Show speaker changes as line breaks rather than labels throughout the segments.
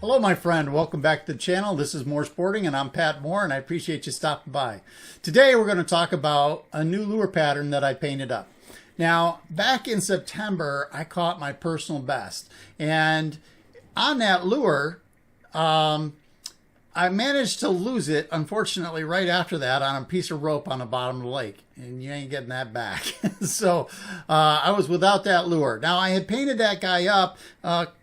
Hello, my friend. Welcome back to the channel. This is More Sporting, and I'm Pat Moore, and I appreciate you stopping by. Today, we're going to talk about a new lure pattern that I painted up. Now, back in September, I caught my personal best, and on that lure, I managed to lose it, unfortunately, right after that on a piece of rope on the bottom of the lake. And you ain't getting that back. So I was without that lure. Now, I had painted that guy up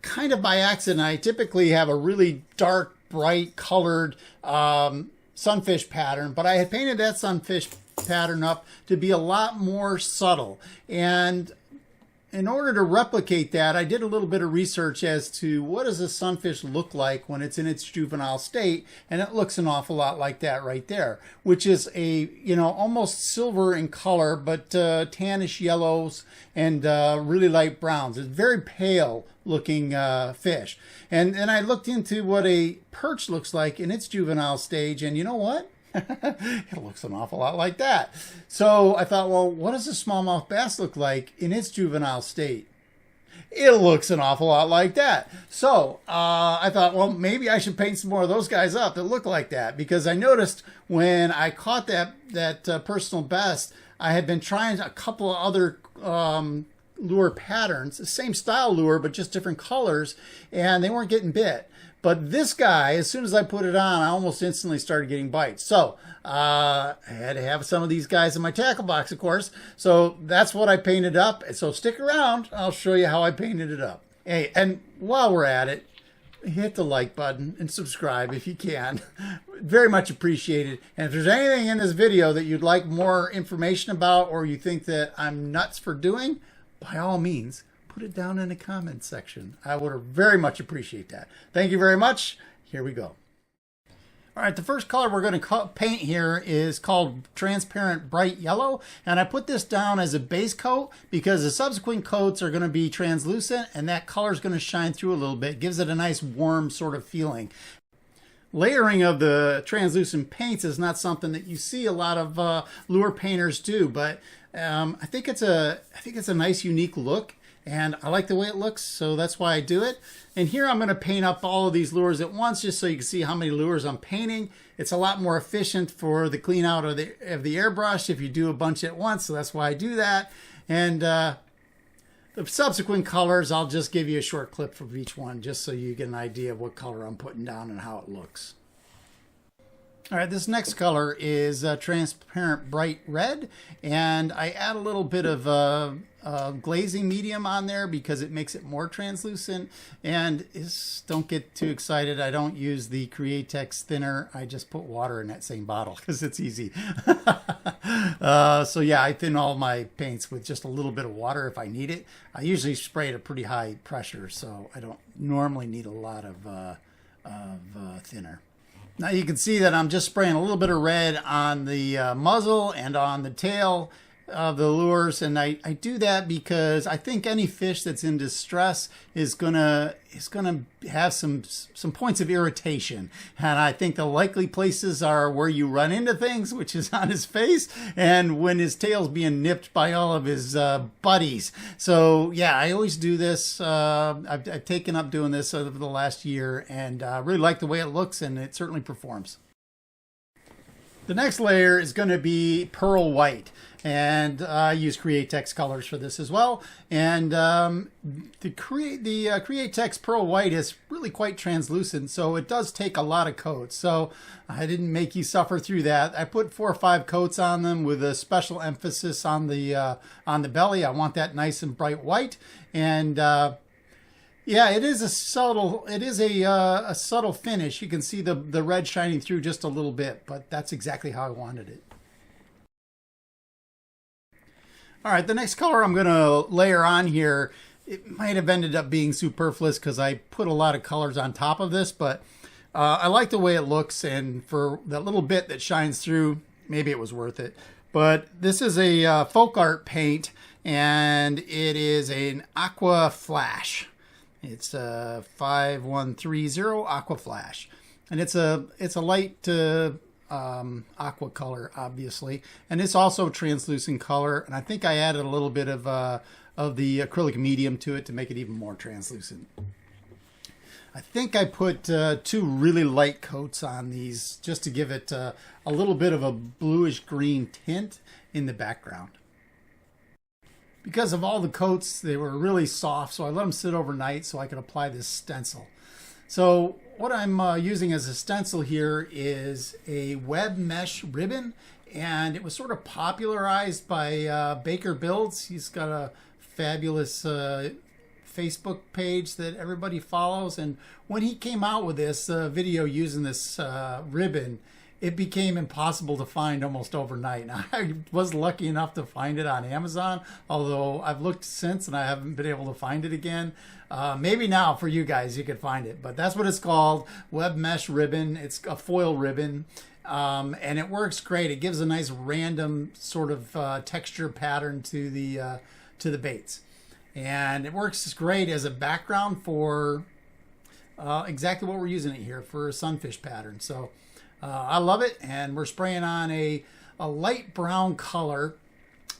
kind of by accident. I typically have a really dark, bright colored sunfish pattern, but I had painted that sunfish pattern up to be a lot more subtle. And in order to replicate that, I did a little bit of research as to what does a sunfish look like when it's in its juvenile state, and it looks an awful lot like that right there, which is a, almost silver in color, but tannish yellows and really light browns. It's very pale looking fish. And I looked into what a perch looks like in its juvenile stage, and you know what? It looks an awful lot like that. So I thought, well, what does a smallmouth bass look like in its juvenile state? It looks an awful lot like that. So I thought, well, maybe I should paint some more of those guys up that look like that, because I noticed when I caught that personal best, I had been trying a couple of other lure patterns, the same style lure, but just different colors, and they weren't getting bit. But this guy, as soon as I put it on, I almost instantly started getting bites. So I had to have some of these guys in my tackle box, of course. So that's what I painted up. So stick around. I'll show you how I painted it up. Hey, and while we're at it, hit the like button and subscribe if you can. Very much appreciated. And if there's anything in this video that you'd like more information about, or you think that I'm nuts for doing, by all means, put it down in the comments section. I would very much appreciate that. Thank you very much. Here we go. All right, the first color we're going to paint here is called Transparent Bright Yellow. And I put this down as a base coat because the subsequent coats are going to be translucent, and that color is going to shine through a little bit. It gives it a nice warm sort of feeling. Layering of the translucent paints is not something that you see a lot of lure painters do, but I think it's a nice, unique look. And I like the way it looks, so that's why I do it. And here I'm going to paint up all of these lures at once just so you can see how many lures I'm painting. It's a lot more efficient for the clean out of the airbrush if you do a bunch at once, so that's why I do that. And the subsequent colors, I'll just give you a short clip from each one just so you get an idea of what color I'm putting down and how it looks. All right, this next color is Transparent Bright Red, and I add a little bit of glazing medium on there because it makes it more translucent. And don't get too excited. I don't use the Createx thinner. I just put water in that same bottle because it's easy. So yeah, I thin all my paints with just a little bit of water if I need it. I usually spray at a pretty high pressure, so I don't normally need a lot of thinner. Now you can see that I'm just spraying a little bit of red on the muzzle and on the tail of the lures, and I do that because I think any fish that's in distress is gonna have some points of irritation, and I think the likely places are where you run into things, which is on his face and when his tail's being nipped by all of his buddies. So yeah, I always do this. I've taken up doing this over the last year, and I really like the way it looks, and it certainly performs. The next layer is going to be Pearl White, and I use Createx colors for this as well. And the Createx Pearl White is really quite translucent, so it does take a lot of coats. So I didn't make you suffer through that. I put 4 or 5 coats on them with a special emphasis on the belly. I want that nice and bright white, and yeah, it is a subtle finish. You can see the red shining through just a little bit, but that's exactly how I wanted it. All right, the next color I'm going to layer on here, it might have ended up being superfluous because I put a lot of colors on top of this, but I like the way it looks, and for that little bit that shines through, maybe it was worth it. But this is a folk art paint, and it is an Aqua Flash. It's a 5130 Aqua Flash, and it's a light aqua color, obviously, and it's also translucent color. And I think I added a little bit of the acrylic medium to it to make it even more translucent. I think I put 2 really light coats on these just to give it a little bit of a bluish green tint in the background. Because of all the coats, they were really soft, so I let them sit overnight so I could apply this stencil. So what I'm using as a stencil here is a web mesh ribbon, and it was sort of popularized by Baker Builds. He's got a fabulous Facebook page that everybody follows, and when he came out with this video using this ribbon, it became impossible to find almost overnight. Now, I was lucky enough to find it on Amazon, although I've looked since and I haven't been able to find it again. Maybe now for you guys you could find it, but that's what it's called, web mesh ribbon. It's a foil ribbon, and it works great. It gives a nice random sort of texture pattern to the baits, and it works great as a background for exactly what we're using it here for, a sunfish pattern. So I love it, and we're spraying on a light brown color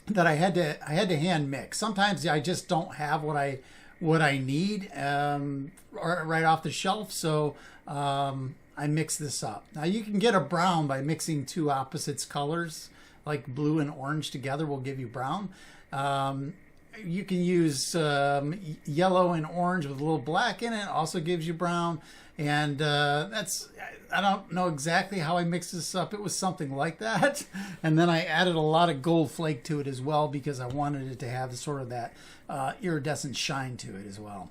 that I had to hand mix. Sometimes I just don't have what I need right off the shelf, so I mix this up. Now you can get a brown by mixing 2 opposites colors, like blue and orange together will give you brown. You can use yellow and orange with a little black in it, also gives you brown. And I don't know exactly how I mixed this up. It was something like that. And then I added a lot of gold flake to it as well, because I wanted it to have sort of that iridescent shine to it as well.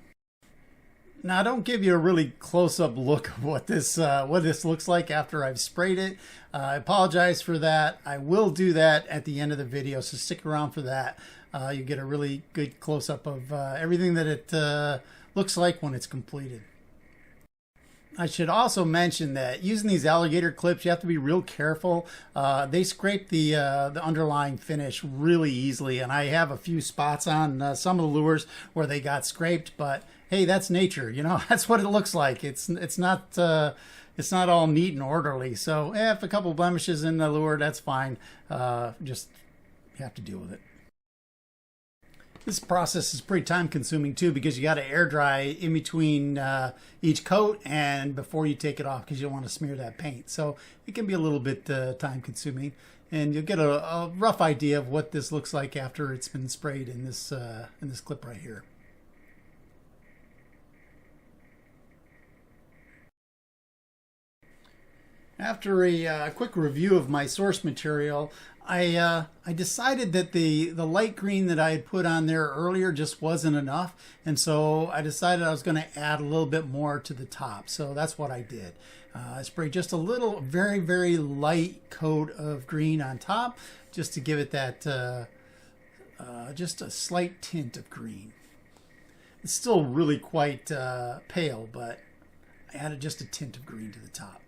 Now, I don't give you a really close-up look of what this looks like after I've sprayed it. I apologize for that. I will do that at the end of the video, so stick around for that. You get a really good close-up of everything that it looks like when it's completed. I should also mention that using these alligator clips, you have to be real careful. They scrape the underlying finish really easily, and I have a few spots on some of the lures where they got scraped. But hey, that's nature, you know. That's what it looks like. It's not all neat and orderly. So if a couple blemishes in the lure, that's fine. Just you have to deal with it. This process is pretty time consuming too, because you got to air dry in between each coat and before you take it off, because you don't want to smear that paint. So it can be a little bit time consuming, and you'll get a rough idea of what this looks like after it's been sprayed in this clip right here. After a quick review of my source material, I decided that the light green that I had put on there earlier just wasn't enough, and so I decided I was going to add a little bit more to the top. So that's what I did. I sprayed just a little, very, very light coat of green on top, just to give it that just a slight tint of green. It's still really quite pale, but I added just a tint of green to the top.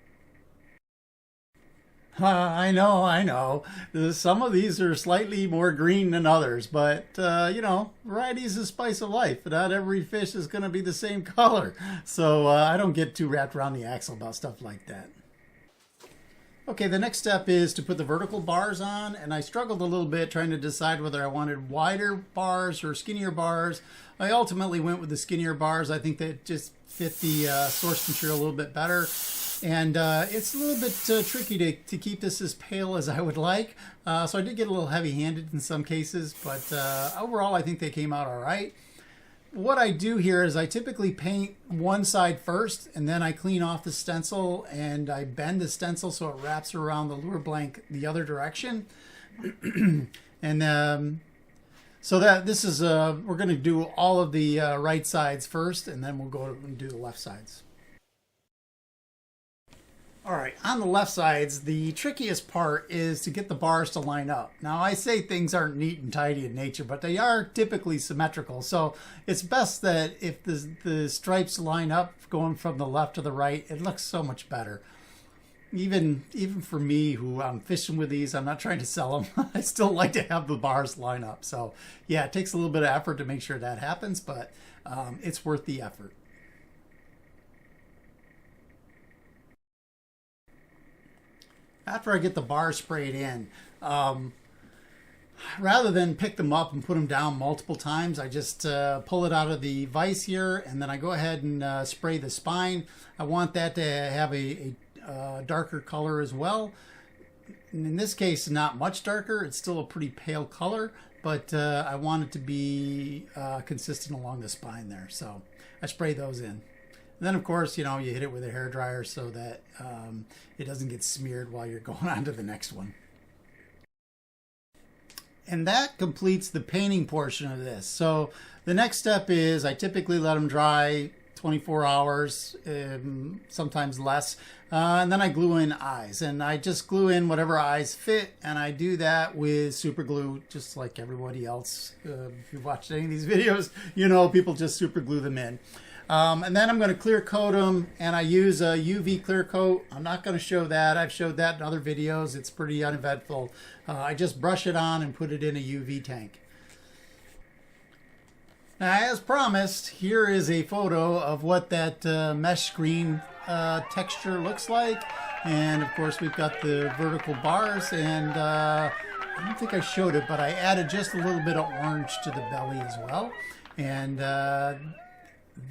I know. Some of these are slightly more green than others, but you know, variety is the spice of life. Not every fish is going to be the same color. So I don't get too wrapped around the axle about stuff like that. Okay, the next step is to put the vertical bars on, and I struggled a little bit trying to decide whether I wanted wider bars or skinnier bars. I ultimately went with the skinnier bars. I think that just fit the source material a little bit better. And it's a little bit tricky to keep this as pale as I would like. So I did get a little heavy-handed in some cases, but overall I think they came out all right. What I do here is I typically paint one side first, and then I clean off the stencil and I bend the stencil so it wraps around the lure blank the other direction. And so that this is, we're going to do all of the right sides first, and then we'll go and do the left sides. All right, on the left sides, the trickiest part is to get the bars to line up. Now, I say things aren't neat and tidy in nature, but they are typically symmetrical. So it's best that if the stripes line up going from the left to the right, it looks so much better. Even for me, who I'm fishing with these, I'm not trying to sell them. I still like to have the bars line up. So yeah, it takes a little bit of effort to make sure that happens, but it's worth the effort. After I get the bar sprayed in, rather than pick them up and put them down multiple times, I just pull it out of the vise here, and then I go ahead and spray the spine. I want that to have a darker color as well. In this case, not much darker. It's still a pretty pale color, but I want it to be consistent along the spine there. So I spray those in. And then, of course, you know, you hit it with a hairdryer so that it doesn't get smeared while you're going on to the next one. And that completes the painting portion of this. So the next step is I typically let them dry 24 hours, sometimes less. And then I glue in eyes, and I just glue in whatever eyes fit. And I do that with super glue, just like everybody else. If you've watched any of these videos, you know, people just super glue them in. And then I'm going to clear coat them, and I use a UV clear coat. I'm not going to show that. I've showed that in other videos. It's pretty uneventful. I just brush it on and put it in a UV tank. Now, as promised, here is a photo of what that mesh screen texture looks like. And of course, we've got the vertical bars, and I don't think I showed it, but I added just a little bit of orange to the belly as well. And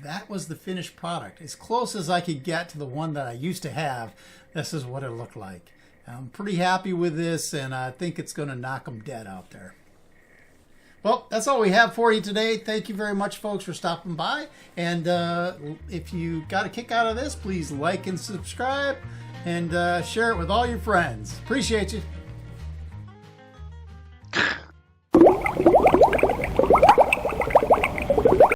that was the finished product. As close as I could get to the one that I used to have, this is what it looked like. I'm pretty happy with this, and I think it's going to knock them dead out there. Well, that's all we have for you today. Thank you very much, folks, for stopping by. And if you got a kick out of this, please like and subscribe, and share it with all your friends. Appreciate you.